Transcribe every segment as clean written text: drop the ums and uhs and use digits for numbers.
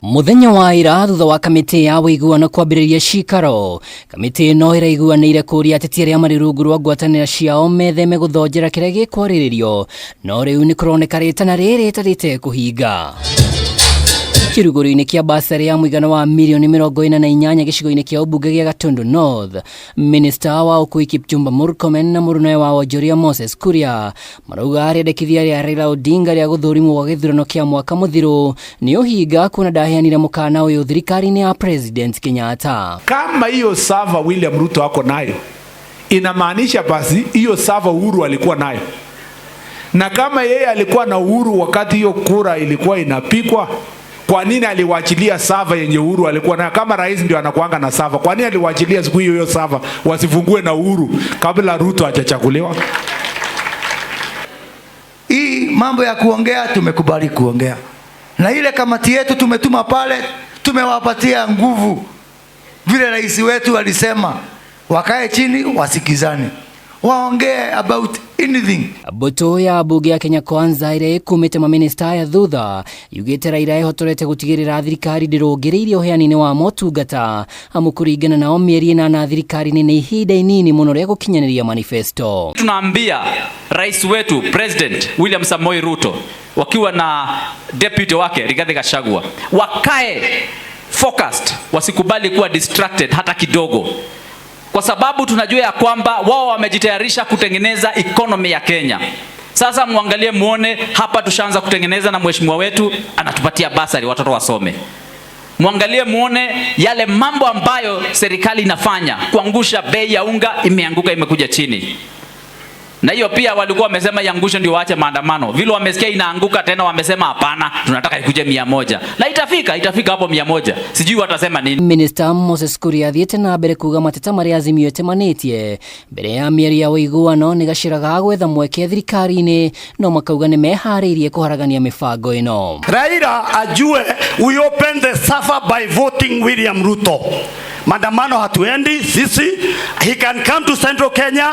Muthenya wa ira thutha wa kamiti ya WUIGUANO kwambĩrĩria cikaro, kamiti ĩno ĩraiguanĩire kũria ateti arĩa marĩ rungu rwa ngwatanĩro ciao metheme gũthonjera kĩrĩa gĩkwarĩrĩrio, no rĩu nĩ kũroneka rĩtana rĩrĩ rĩtarĩte kũhinga. Kĩrugũrio-inĩ kĩa basarĩ ya mũigana wa mirioni 48 gĩcigo-inĩ kĩa Ambunge gĩa Gatundu North, Minista wa Ũkui Kipchumba Murkomen na mũrũnawe wa Wonjoria Moses Kuria marauga arĩendekithia rĩa Raila Odinga rĩa gũthũrimwo gwa gĩthurano kĩa mwaka mũthiru nĩ ũhinga kuona ndaheanire mũkana ũyũ thirikari-inĩ ya President Kenyatta. Kama hiyo sava William Ruto ako nayo, inamaanisha basi hiyo sava Uhuru alikuwa nayo. Na kama yeye alikuwa na Uhuru wakati hiyo kura ilikuwa inapikwa, kwa nini aliwachilia sava yenye Uhuru alikuwa nayo? Kama rais ndio anakuanga na sava, kwa nini aliwachilia siku hiyo sava wasifungue na Uhuru kabla Ruto hajachaguliwa? Hii mambo ya kuongea tumekubali kuongea. Na ile kamati yetu tumetuma pale, tumewapatia nguvu. Vile rais wetu alisema, wakae chini wasikizane, waongee about anything. Boto ya Ambunge ya Kenya Kwanza ĩrĩa ĩkumĩte maminista ya thutha yugĩte Raila ĩhotorete gũtigĩrĩra thirikari ndĩrũngĩrĩirie ũheani-inĩ wa motungata amu kũringana nao mĩeri 8 thirikari-inĩ nĩ ihinda inini mũno rĩa gũkinyanĩria manifesto. Tunaambia rais wetu President William Samoei Ruto wakiwa na deputy wake Rigathi Gachagua wakae focused, wasikubali kuwa distracted hata kidogo, kwa sababu tunajua ya kwamba wao wamejitayarisha kutengeneza economy ya Kenya. Sasa muangalie muone hapa tushaanza kutengeneza na mheshimiwa wetu anatupatia basari watoto wasome. Muangalie muone yale mambo ambayo serikali inafanya kuangusha bei ya unga, imeanguka imekuja chini. Na hiyo pia walikuwa wamesema iangushe ndio waache maandamano. Vile wamesikia inaanguka tena wamesema hapana, tunataka ikuje 100. Na itafika hapo 100. Sijui watasema nini. Minister Moses Kuria athiĩte na mbere kuuga mateta marĩa AZIMIO ĩtemanĩtie mbere ya mĩario ya WUIGUANO nĩ gacĩraga gwetha mweke thirikari-inĩ, no makauga nĩ meharĩirie kũharagania mĩbango ĩno. Raila ajue we open the suffer by voting William Ruto. Maandamano hatuendi sisi. He can come to Central Kenya.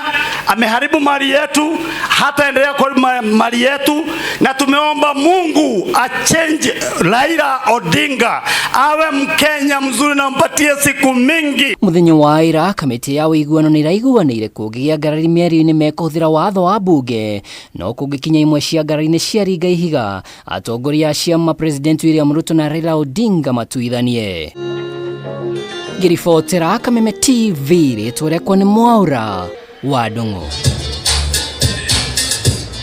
Ameharibu mali yetu, hata endelea kwa mali yetu, na tumeomba Mungu achange Raila Odinga awe Mkenya mzuri na mpatie siku mingi. Muthenya wa ira kamiti ya WUIGUANO nĩ iraiguanĩire kũgĩa ngarari mĩario-inĩ mekũhũthĩra watho wa Ambunge, no kũngĩkinya imwe cia ngarari-inĩ ciaringa ihiga atongoria a ciama President William Ruto na Raila Odinga matuithanie. Ngiribotera Kameme TV rĩtwa rĩakwa nĩ Mwaura wa Ndung'u.